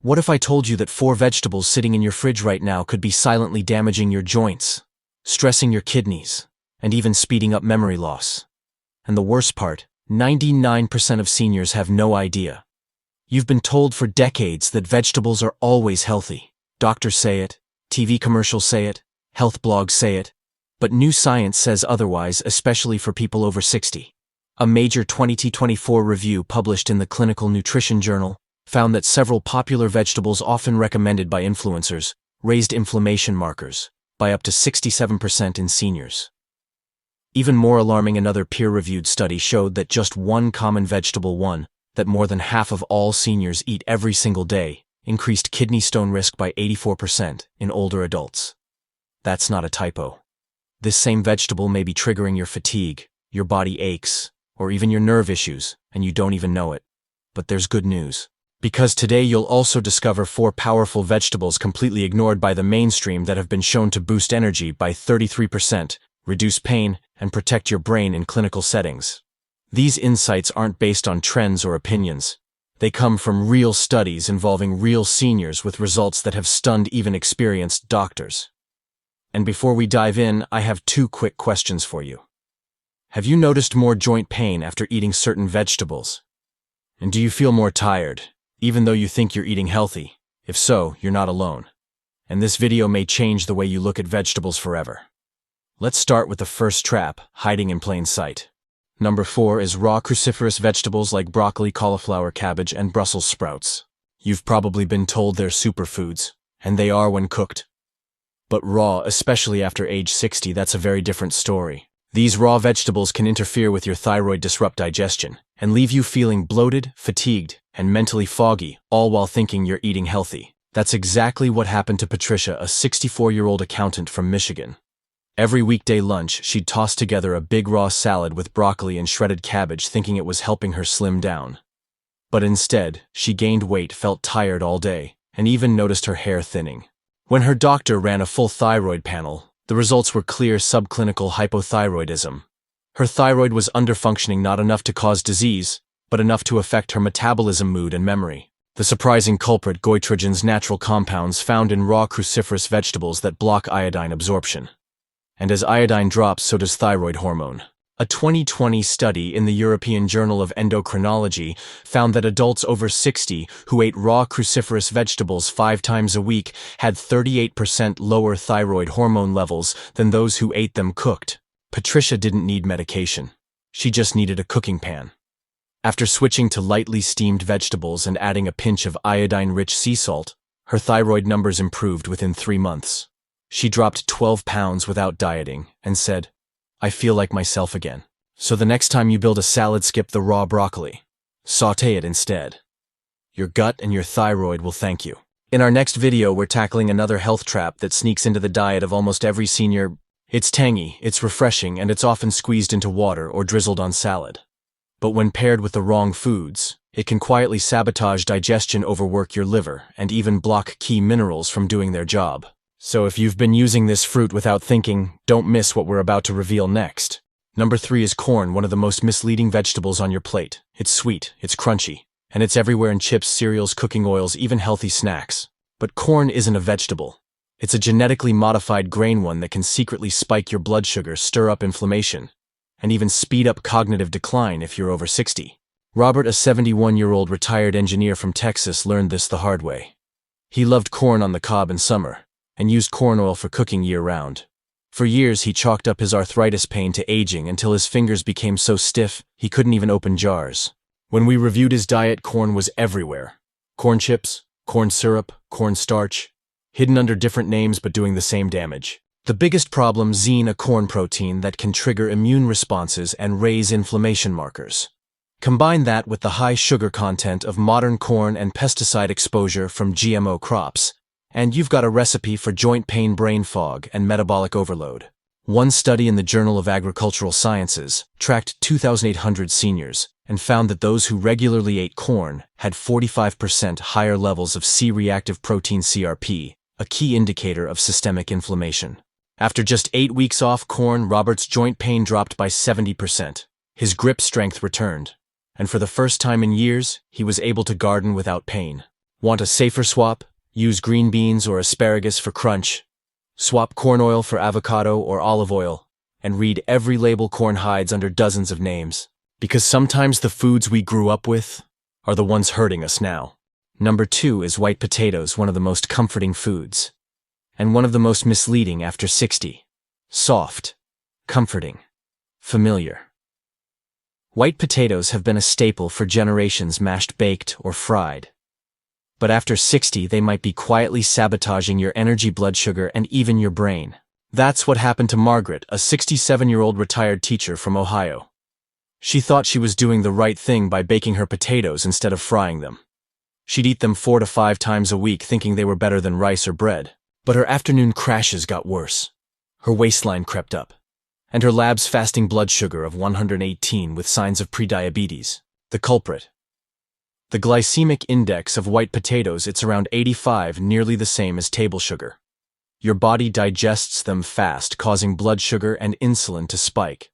What if I told you that 4 vegetables sitting in your fridge right now could be silently damaging your joints, stressing your kidneys, and even speeding up memory loss? And the worst part, 99% of seniors have no idea. You've been told for decades that vegetables are always healthy. Doctors say it, TV commercials say it, health blogs say it, but new science says otherwise, especially for people over 60. A major 2024 review published in the Clinical Nutrition Journal found that several popular vegetables often recommended by influencers raised inflammation markers by up to 67% in seniors. Even more alarming, another peer-reviewed study showed that just one common vegetable, one that more than half of all seniors eat every single day, increased kidney stone risk by 84% in older adults. That's not a typo. This same vegetable may be triggering your fatigue, your body aches, or even your nerve issues, and you don't even know it. But there's good news. Because today you'll also discover 4 powerful vegetables completely ignored by the mainstream that have been shown to boost energy by 33%, reduce pain, and protect your brain in clinical settings. These insights aren't based on trends or opinions. They come from real studies involving real seniors with results that have stunned even experienced doctors. And before we dive in, I have 2 quick questions for you. Have you noticed more joint pain after eating certain vegetables? And do you feel more tired, even though you think you're eating healthy? If so, you're not alone. And this video may change the way you look at vegetables forever. Let's start with the first trap, hiding in plain sight. Number 4 is raw cruciferous vegetables like broccoli, cauliflower, cabbage, and Brussels sprouts. You've probably been told they're superfoods, and they are when cooked. But raw, especially after age 60, that's a very different story. These raw vegetables can interfere with your thyroid, disrupt digestion, and leave you feeling bloated, fatigued, and mentally foggy, all while thinking you're eating healthy. That's exactly what happened to Patricia, a 64-year-old accountant from Michigan. Every weekday lunch, she'd toss together a big raw salad with broccoli and shredded cabbage, thinking it was helping her slim down. But instead, she gained weight, felt tired all day, and even noticed her hair thinning. When her doctor ran a full thyroid panel, the results were clear: subclinical hypothyroidism. Her thyroid was underfunctioning, not enough to cause disease, but enough to affect her metabolism, mood, and memory. The surprising culprit: goitrogens, natural compounds found in raw cruciferous vegetables that block iodine absorption. And as iodine drops, so does thyroid hormone. A 2020 study in the European Journal of Endocrinology found that adults over 60 who ate raw cruciferous vegetables 5 times a week had 38% lower thyroid hormone levels than those who ate them cooked. Patricia didn't need medication. She just needed a cooking pan. After switching to lightly steamed vegetables and adding a pinch of iodine-rich sea salt, her thyroid numbers improved within 3 months. She dropped 12 pounds without dieting and said, "I feel like myself again." So the next time you build a salad, skip the raw broccoli. Sauté it instead. Your gut and your thyroid will thank you. In our next video, we're tackling another health trap that sneaks into the diet of almost every senior. It's tangy, it's refreshing, and it's often squeezed into water or drizzled on salad. But when paired with the wrong foods, it can quietly sabotage digestion, overwork your liver, and even block key minerals from doing their job. So if you've been using this fruit without thinking, don't miss what we're about to reveal next. Number 3 is corn, one of the most misleading vegetables on your plate. It's sweet, it's crunchy, and it's everywhere in chips, cereals, cooking oils, even healthy snacks. But corn isn't a vegetable. It's a genetically modified grain, one that can secretly spike your blood sugar, stir up inflammation, and even speed up cognitive decline if you're over 60. Robert, a 71-year-old retired engineer from Texas, learned this the hard way. He loved corn on the cob in summer and used corn oil for cooking year-round. For years, he chalked up his arthritis pain to aging until his fingers became so stiff he couldn't even open jars. When we reviewed his diet, corn was everywhere. Corn chips, corn syrup, corn starch, hidden under different names but doing the same damage. The biggest problem: zein, a corn protein that can trigger immune responses and raise inflammation markers. Combine that with the high sugar content of modern corn and pesticide exposure from GMO crops, and you've got a recipe for joint pain, brain fog, and metabolic overload. One study in the Journal of Agricultural Sciences tracked 2,800 seniors and found that those who regularly ate corn had 45% higher levels of C-reactive protein CRP, a key indicator of systemic inflammation. After just 8 weeks off corn, Robert's joint pain dropped by 70%. His grip strength returned, and for the first time in years, he was able to garden without pain. Want a safer swap? Use green beans or asparagus for crunch. Swap corn oil for avocado or olive oil. And read every label corn hides under dozens of names. Because sometimes the foods we grew up with are the ones hurting us now. Number 2 is white potatoes, one of the most comforting foods. And one of the most misleading after 60. Soft, comforting, familiar. White potatoes have been a staple for generations, mashed, baked, or fried. But after 60, they might be quietly sabotaging your energy, blood sugar, and even your brain. That's what happened to Margaret, a 67-year-old retired teacher from Ohio. She thought she was doing the right thing by baking her potatoes instead of frying them. She'd eat them 4 to 5 times a week, thinking they were better than rice or bread. But her afternoon crashes got worse. Her waistline crept up, and her lab's fasting blood sugar of 118 with signs of prediabetes. The culprit. The glycemic index of white potatoes, it's around 85, nearly the same as table sugar. Your body digests them fast, causing blood sugar and insulin to spike.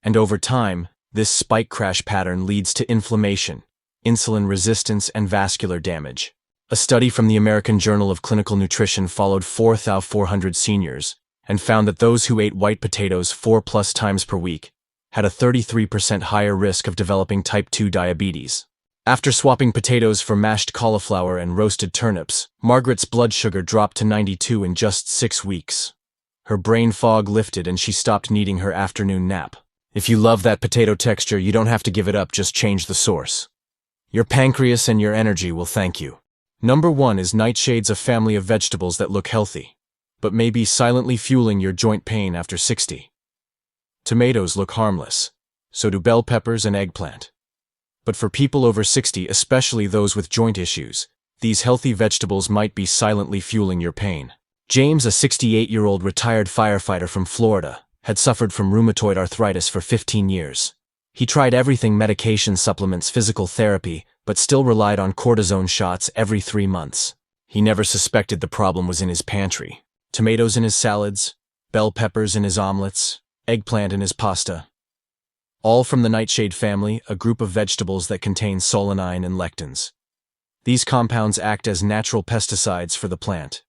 And over time, this spike crash pattern leads to inflammation, insulin resistance, and vascular damage. A study from the American Journal of Clinical Nutrition followed 4,400 seniors and found that those who ate white potatoes 4+ times per week had a 33% higher risk of developing type 2 diabetes. After swapping potatoes for mashed cauliflower and roasted turnips, Margaret's blood sugar dropped to 92 in just 6 weeks. Her brain fog lifted and she stopped needing her afternoon nap. If you love that potato texture, you don't have to give it up, just change the source. Your pancreas and your energy will thank you. Number 1 is nightshades, a family of vegetables that look healthy, but may be silently fueling your joint pain after 60. Tomatoes look harmless, so do bell peppers and eggplant. But for people over 60, especially those with joint issues, these healthy vegetables might be silently fueling your pain. James, a 68-year-old retired firefighter from Florida, had suffered from rheumatoid arthritis for 15 years. He tried everything: medication, supplements, physical therapy, but still relied on cortisone shots every 3 months. He never suspected the problem was in his pantry. Tomatoes in his salads, bell peppers in his omelets, eggplant in his pasta. All from the nightshade family, a group of vegetables that contain solanine and lectins. These compounds act as natural pesticides for the plant.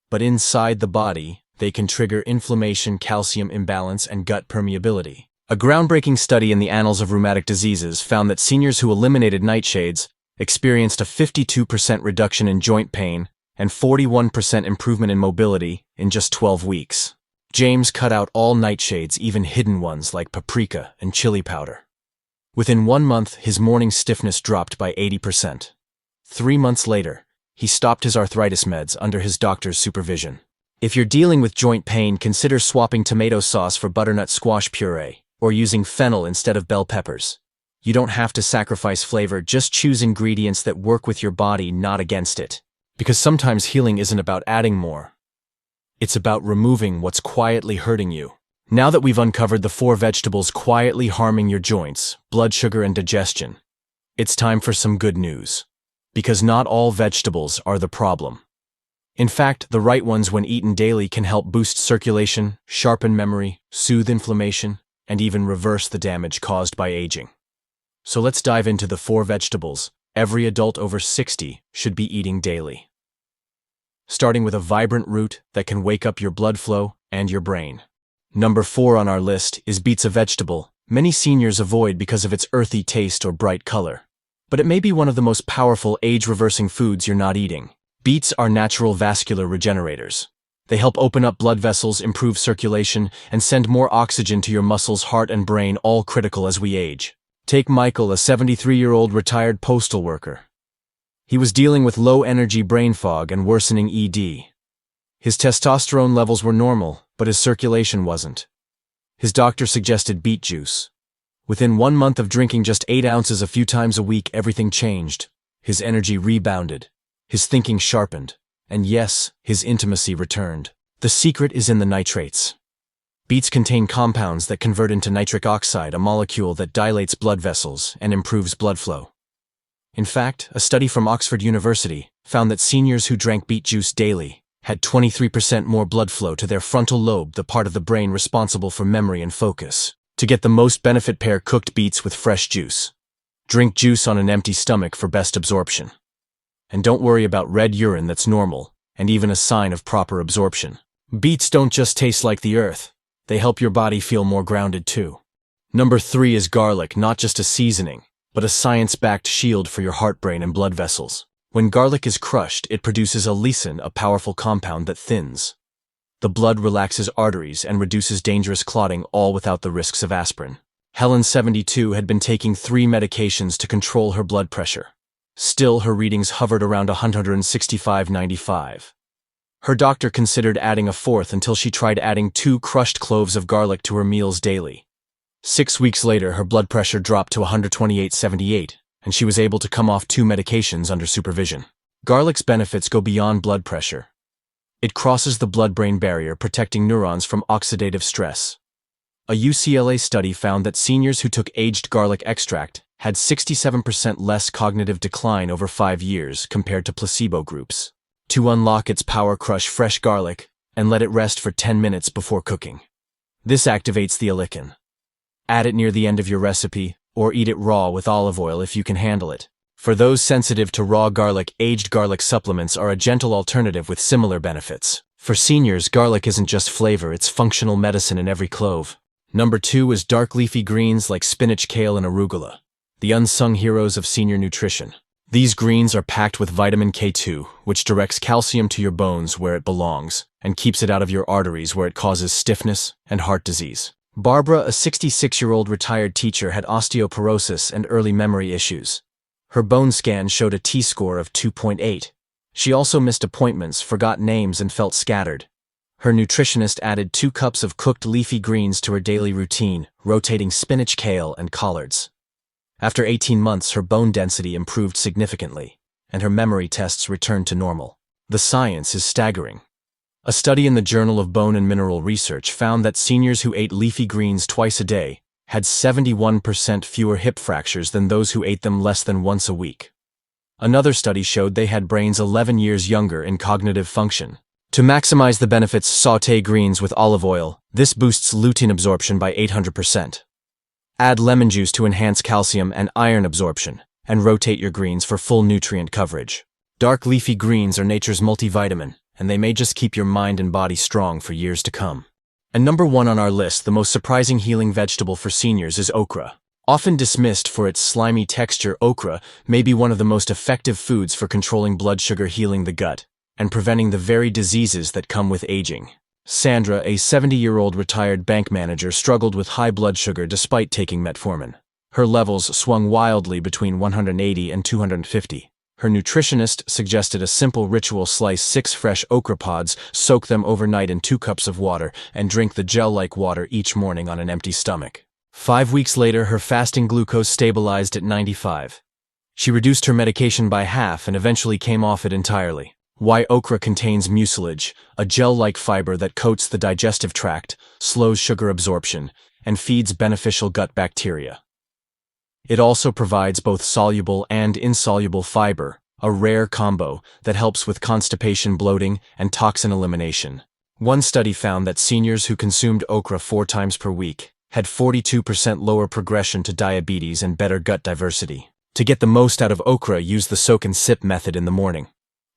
But inside the body, they can trigger inflammation, calcium imbalance, and gut permeability. A groundbreaking study in the Annals of Rheumatic Diseases found that seniors who eliminated nightshades experienced a 52% reduction in joint pain and 41% improvement in mobility in just 12 weeks. James cut out all nightshades, even hidden ones like paprika and chili powder. Within 1 month, his morning stiffness dropped by 80%. 3 months later, he stopped his arthritis meds under his doctor's supervision. If you're dealing with joint pain, consider swapping tomato sauce for butternut squash puree, or using fennel instead of bell peppers. You don't have to sacrifice flavor, just choose ingredients that work with your body, not against it. Because sometimes healing isn't about adding more. It's about removing what's quietly hurting you. Now that we've uncovered the 4 vegetables quietly harming your joints, blood sugar, and digestion, it's time for some good news. Because not all vegetables are the problem. In fact, the right ones, when eaten daily, can help boost circulation, sharpen memory, soothe inflammation, and even reverse the damage caused by aging. So let's dive into the 4 vegetables every adult over 60 should be eating daily. Starting with a vibrant root that can wake up your blood flow and your brain. Number 4 on our list is beets, a vegetable many seniors avoid because of its earthy taste or bright color. But it may be one of the most powerful age-reversing foods you're not eating. Beets are natural vascular regenerators. They help open up blood vessels, improve circulation, and send more oxygen to your muscles, heart, and brain, all critical as we age. Take Michael, a 73-year-old retired postal worker. He was dealing with low-energy brain fog and worsening ED. His testosterone levels were normal, but his circulation wasn't. His doctor suggested beet juice. Within 1 month of drinking just 8 ounces a few times a week, everything changed. His energy rebounded. His thinking sharpened. And yes, his intimacy returned. The secret is in the nitrates. Beets contain compounds that convert into nitric oxide, a molecule that dilates blood vessels and improves blood flow. In fact, a study from Oxford University found that seniors who drank beet juice daily had 23% more blood flow to their frontal lobe, the part of the brain responsible for memory and focus. To get the most benefit, pair cooked beets with fresh juice. Drink juice on an empty stomach for best absorption. And don't worry about red urine, that's normal, and even a sign of proper absorption. Beets don't just taste like the earth. They help your body feel more grounded too. Number 3 is garlic, not just a seasoning, but a science-backed shield for your heart, brain, and blood vessels. When garlic is crushed, it produces allicin, a powerful compound that thins the blood, relaxes arteries, and reduces dangerous clotting, all without the risks of aspirin. Helen, 72, had been taking 3 medications to control her blood pressure. Still, her readings hovered around 165/95. Her doctor considered adding a 4th until she tried adding 2 crushed cloves of garlic to her meals daily. 6 weeks later, her blood pressure dropped to 128/78, and she was able to come off 2 medications under supervision. Garlic's benefits go beyond blood pressure. It crosses the blood-brain barrier, protecting neurons from oxidative stress. A UCLA study found that seniors who took aged garlic extract had 67% less cognitive decline over 5 years compared to placebo groups. To unlock its power, crush fresh garlic and let it rest for 10 minutes before cooking. This activates the allicin. Add it near the end of your recipe, or eat it raw with olive oil if you can handle it. For those sensitive to raw garlic, aged garlic supplements are a gentle alternative with similar benefits. For seniors, garlic isn't just flavor, it's functional medicine in every clove. Number 2 is dark leafy greens like spinach, kale, and arugula, the unsung heroes of senior nutrition. These greens are packed with vitamin K2, which directs calcium to your bones where it belongs, and keeps it out of your arteries where it causes stiffness and heart disease. Barbara, a 66-year-old retired teacher, had osteoporosis and early memory issues. Her bone scan showed a T-score of 2.8. She also missed appointments, forgot names, and felt scattered. Her nutritionist added 2 cups of cooked leafy greens to her daily routine, rotating spinach, kale, and collards. After 18 months, her bone density improved significantly, and her memory tests returned to normal. The science is staggering. A study in the Journal of Bone and Mineral Research found that seniors who ate leafy greens twice a day had 71% fewer hip fractures than those who ate them less than once a week. Another study showed they had brains 11 years younger in cognitive function. To maximize the benefits, sauté greens with olive oil. This boosts lutein absorption by 800%. Add lemon juice to enhance calcium and iron absorption, and rotate your greens for full nutrient coverage. Dark leafy greens are nature's multivitamin, and they may just keep your mind and body strong for years to come. And number 1 on our list, the most surprising healing vegetable for seniors, is okra. Often dismissed for its slimy texture, okra may be one of the most effective foods for controlling blood sugar, healing the gut, and preventing the very diseases that come with aging. Sandra, a 70-year-old retired bank manager, struggled with high blood sugar despite taking metformin. Her levels swung wildly between 180 and 250. Her nutritionist suggested a simple ritual: slice 6 fresh okra pods, soak them overnight in 2 cups of water, and drink the gel-like water each morning on an empty stomach. 5 weeks later, her fasting glucose stabilized at 95. She reduced her medication by half and eventually came off it entirely. Why okra contains mucilage, a gel-like fiber that coats the digestive tract, slows sugar absorption, and feeds beneficial gut bacteria. It also provides both soluble and insoluble fiber, a rare combo that helps with constipation, bloating, and toxin elimination. One study found that seniors who consumed okra 4 times per week had 42% lower progression to diabetes and better gut diversity. To get the most out of okra, use the soak and sip method in the morning.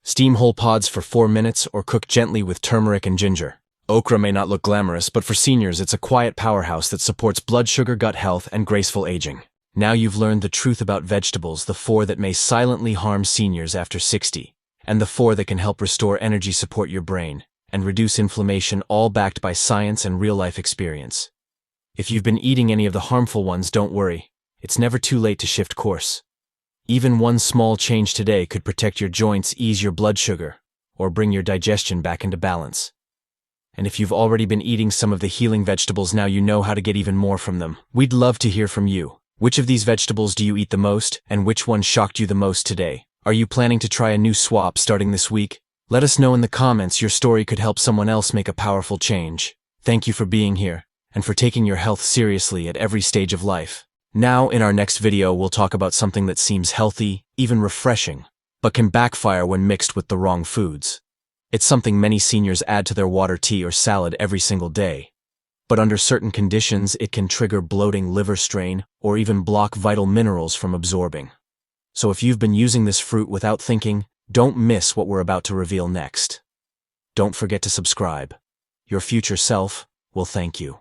Steam whole pods for 4 minutes or cook gently with turmeric and ginger. Okra may not look glamorous, but for seniors it's a quiet powerhouse that supports blood sugar, gut health, and graceful aging. Now you've learned the truth about vegetables, the 4 that may silently harm seniors after 60, and the 4 that can help restore energy, support your brain, and reduce inflammation, all backed by science and real-life experience. If you've been eating any of the harmful ones, don't worry. It's never too late to shift course. Even one small change today could protect your joints, ease your blood sugar, or bring your digestion back into balance. And if you've already been eating some of the healing vegetables, now you know how to get even more from them. We'd love to hear from you. Which of these vegetables do you eat the most, and which one shocked you the most today? Are you planning to try a new swap starting this week? Let us know in the comments. Your story could help someone else make a powerful change. Thank you for being here, and for taking your health seriously at every stage of life. Now, in our next video, we'll talk about something that seems healthy, even refreshing, but can backfire when mixed with the wrong foods. It's something many seniors add to their water, tea, or salad every single day. But under certain conditions, it can trigger bloating, liver strain, or even block vital minerals from absorbing. So if you've been using this fruit without thinking, Don't miss what we're about to reveal next. Don't forget to subscribe. Your future self will thank you.